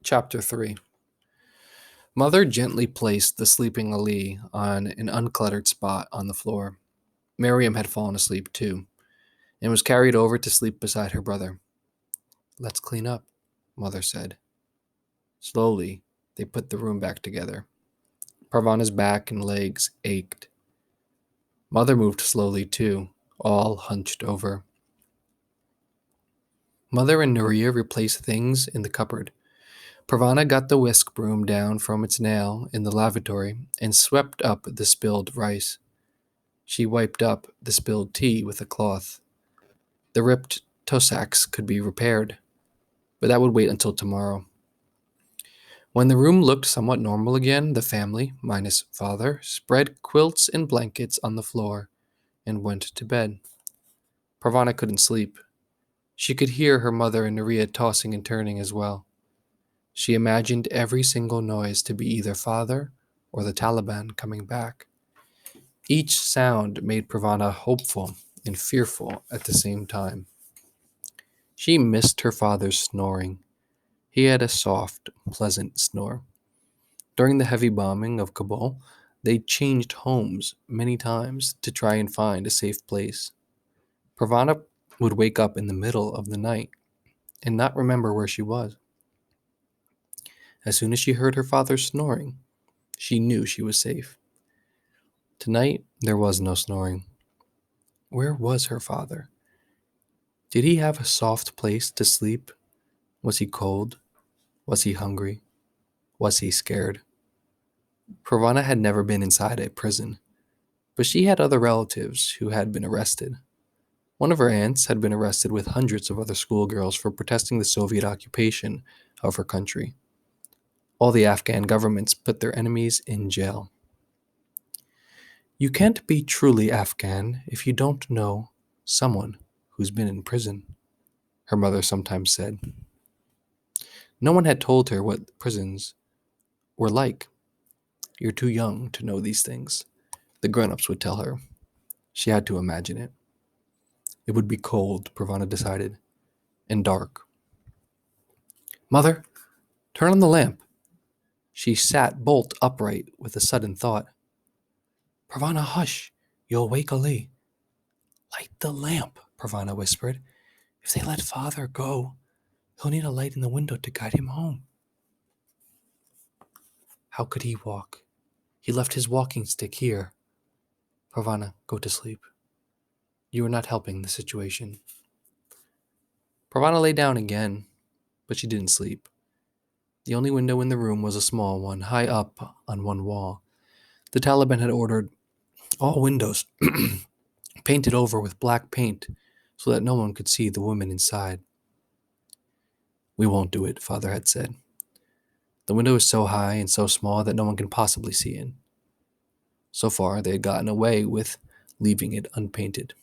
Chapter 3. Mother gently placed the sleeping Ali on an uncluttered spot on the floor. Miriam had fallen asleep too, and was carried over to sleep beside her brother. "Let's clean up," Mother said. Slowly, they put the room back together. Parvana's back and legs ached. Mother moved slowly too, all hunched over. Mother and Nuria replaced things in the cupboard. Parvana got the whisk broom down from its nail in the lavatory and swept up the spilled rice. She wiped up the spilled tea with a cloth. The ripped Tosaks could be repaired, but that would wait until tomorrow. When the room looked somewhat normal again, the family, minus father, spread quilts and blankets on the floor and went to bed. Parvana couldn't sleep. She could hear her mother and Nuria tossing and turning as well. She imagined every single noise to be either father or the Taliban coming back. Each sound made Parvana hopeful and fearful at the same time. She missed her father's snoring. He had a soft, pleasant snore. During the heavy bombing of Kabul, they changed homes many times to try and find a safe place. Parvana would wake up in the middle of the night and not remember where she was. As soon as she heard her father snoring, she knew she was safe. Tonight, there was no snoring. Where was her father? Did he have a soft place to sleep? Was he cold? Was he hungry? Was he scared? Parvana had never been inside a prison, but she had other relatives who had been arrested. One of her aunts had been arrested with hundreds of other schoolgirls for protesting the Soviet occupation of her country. All the Afghan governments put their enemies in jail. You can't be truly Afghan if you don't know someone who's been in prison, her mother sometimes said. No one had told her what prisons were like. You're too young to know these things, the grown-ups would tell her. She had to imagine it. It would be cold, Parvana decided, and dark. "Mother, turn on the lamp." She sat bolt upright with a sudden thought. "Parvana, hush. You'll wake Ali." "Light the lamp," Parvana whispered. "If they let father go, he'll need a light in the window to guide him home." How could he walk? He left his walking stick here. "Parvana, go to sleep. You are not helping the situation." Parvana lay down again, but she didn't sleep. The only window in the room was a small one, high up on one wall. The Taliban had ordered all windows painted over with black paint so that no one could see the women inside. "We won't do it," Father had said. "The window is so high and so small that no one can possibly see in." So far, they had gotten away with leaving it unpainted.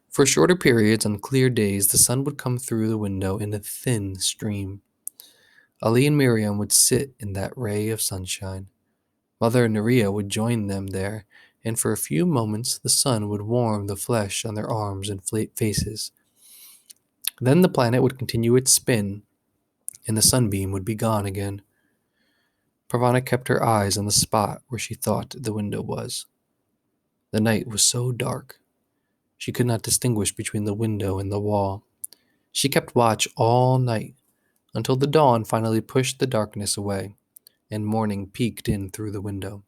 For shorter periods on clear days, the sun would come through the window in a thin stream. Ali and Miriam would sit in that ray of sunshine. Mother and Nuria would join them there, and for a few moments the sun would warm the flesh on their arms and faces. Then the planet would continue its spin, and the sunbeam would be gone again. Parvana kept her eyes on the spot where she thought the window was. The night was so dark. She could not distinguish between the window and the wall. She kept watch all night, until the dawn finally pushed the darkness away, and morning peeked in through the window.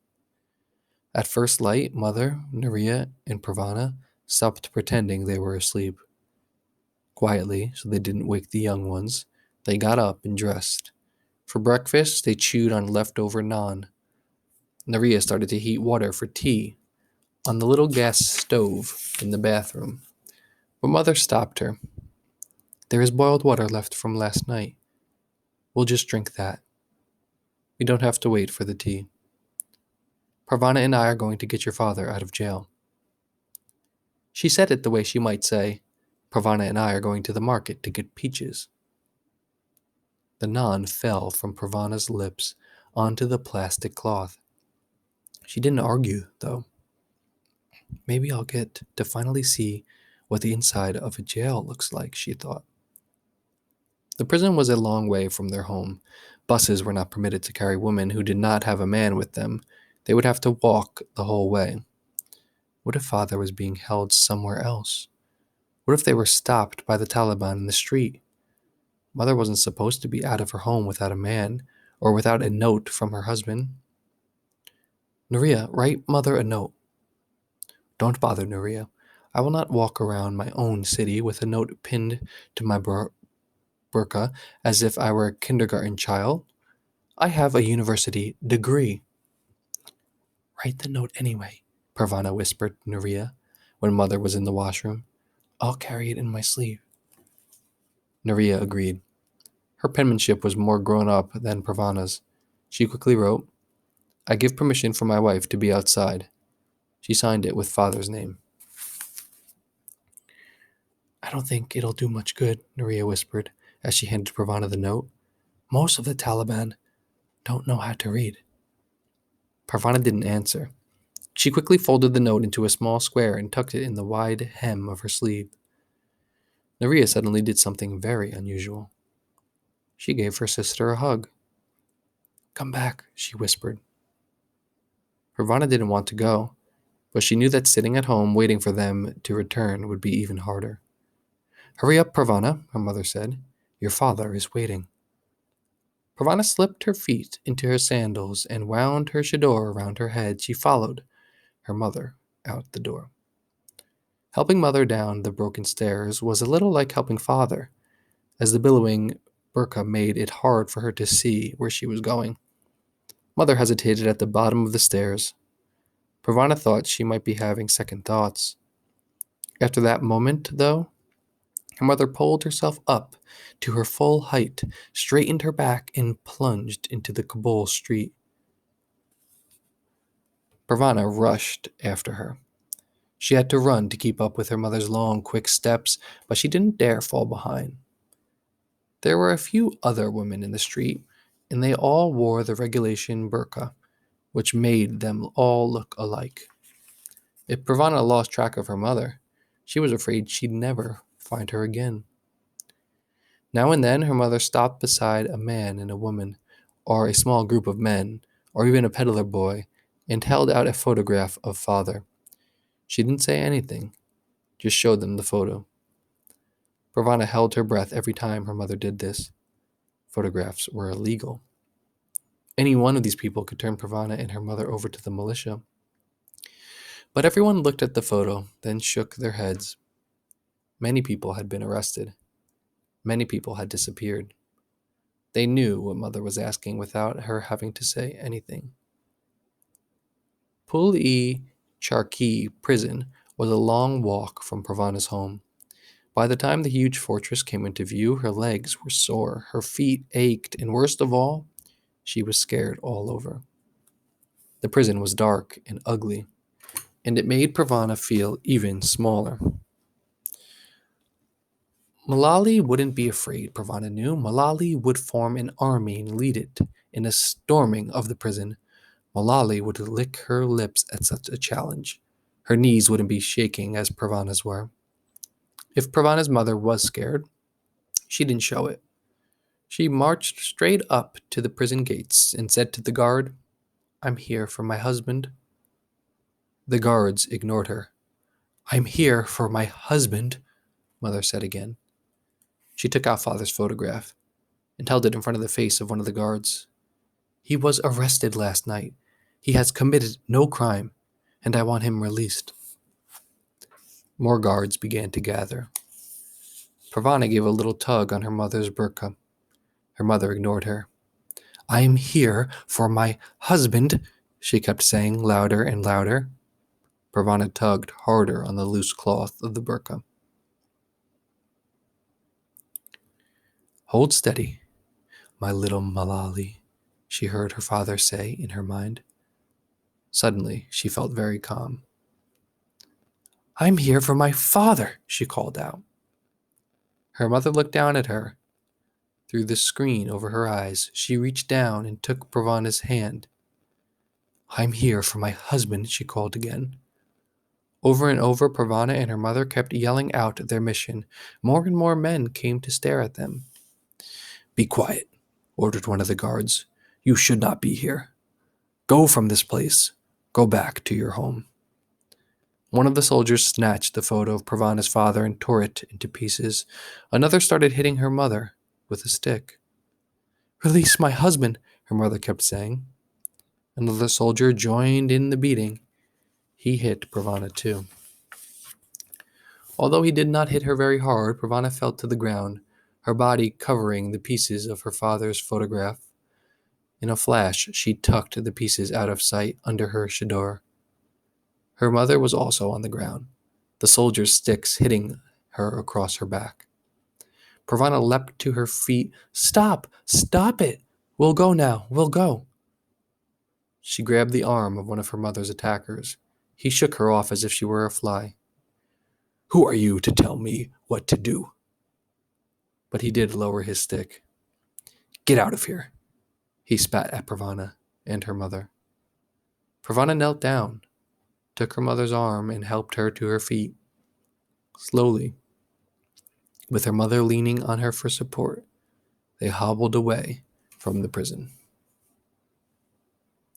At first light, Mother, Nuria, and Parvana stopped pretending they were asleep. Quietly, so they didn't wake the young ones, they got up and dressed. For breakfast, they chewed on leftover naan. Nuria started to heat water for tea on the little gas stove in the bathroom, but Mother stopped her. "There is boiled water left from last night. We'll just drink that. We don't have to wait for the tea. Parvana and I are going to get your father out of jail." She said it the way she might say, "Parvana and I are going to the market to get peaches." The naan fell from Parvana's lips onto the plastic cloth. She didn't argue, though. Maybe I'll get to finally see what the inside of a jail looks like, she thought. The prison was a long way from their home. Buses were not permitted to carry women who did not have a man with them. They would have to walk the whole way. What if father was being held somewhere else? What if they were stopped by the Taliban in the street? Mother wasn't supposed to be out of her home without a man, or without a note from her husband. Nuria, write mother a note. Don't bother, Nuria. I will not walk around my own city with a note pinned to my burqa as if I were a kindergarten child. I have a university degree. Write the note anyway, Parvana whispered to Nuria when mother was in the washroom. I'll carry it in my sleeve. Nuria agreed. Her penmanship was more grown up than Parvana's. She quickly wrote, I give permission for my wife to be outside. She signed it with father's name. I don't think it'll do much good, Nuria whispered as she handed Parvana the note. Most of the Taliban don't know how to read. Parvana didn't answer. She quickly folded the note into a small square and tucked it in the wide hem of her sleeve. Nuria suddenly did something very unusual. She gave her sister a hug. Come back, she whispered. Parvana didn't want to go, but she knew that sitting at home waiting for them to return would be even harder. Hurry up, Parvana, her mother said. Your father is waiting. Parvana slipped her feet into her sandals and wound her chador around her head. She followed her mother out the door. Helping mother down the broken stairs was a little like helping father, as the billowing burqa made it hard for her to see where she was going. Mother hesitated at the bottom of the stairs. Parvana thought she might be having second thoughts. After that moment, though, her mother pulled herself up to her full height, straightened her back, and plunged into the Kabul street. Parvana rushed after her. She had to run to keep up with her mother's long, quick steps, but she didn't dare fall behind. There were a few other women in the street, and they all wore the regulation burqa, which made them all look alike. If Parvana lost track of her mother, she was afraid she'd never find her again. Now and then, her mother stopped beside a man and a woman, or a small group of men, or even a peddler boy, and held out a photograph of father. She didn't say anything, just showed them the photo. Parvana held her breath every time her mother did this. Photographs were illegal. Any one of these people could turn Parvana and her mother over to the militia. But everyone looked at the photo, then shook their heads. Many people had been arrested. Many people had disappeared. They knew what mother was asking without her having to say anything. Pul-e-Charkhi prison was a long walk from Parvana's home. By the time the huge fortress came into view, her legs were sore, her feet ached, and worst of all, she was scared all over. The prison was dark and ugly, and it made Parvana feel even smaller. Malali wouldn't be afraid, Parvana knew. Malali would form an army and lead it in a storming of the prison. Malali would lick her lips at such a challenge. Her knees wouldn't be shaking as Parvana's were. If Parvana's mother was scared, she didn't show it. She marched straight up to the prison gates and said to the guard, I'm here for my husband. The guards ignored her. I'm here for my husband, mother said again. She took out father's photograph and held it in front of the face of one of the guards. He was arrested last night. He has committed no crime, and I want him released. More guards began to gather. Parvana gave a little tug on her mother's burqa. Her mother ignored her. I am here for my husband, she kept saying louder and louder. Parvana tugged harder on the loose cloth of the burqa. Hold steady, my little Malali, she heard her father say in her mind. Suddenly, she felt very calm. I'm here for my father, she called out. Her mother looked down at her. Through the screen over her eyes, she reached down and took Parvana's hand. I'm here for my husband, she called again. Over and over, Parvana and her mother kept yelling out their mission. More and more men came to stare at them. Be quiet, ordered one of the guards. You should not be here. Go from this place. Go back to your home. One of the soldiers snatched the photo of Pravana's father and tore it into pieces. Another started hitting her mother with a stick. Release my husband, her mother kept saying. Another soldier joined in the beating. He hit Pravana too. Although he did not hit her very hard, Pravana fell to the ground, her body covering the pieces of her father's photograph. In a flash, she tucked the pieces out of sight under her chador. Her mother was also on the ground, the soldier's sticks hitting her across her back. Pravana leapt to her feet. Stop! Stop it! We'll go now. We'll go. She grabbed the arm of one of her mother's attackers. He shook her off as if she were a fly. Who are you to tell me what to do? But he did lower his stick. Get out of here. He spat at Pravana and her mother. Pravana knelt down, took her mother's arm, and helped her to her feet. Slowly, with her mother leaning on her for support, they hobbled away from the prison.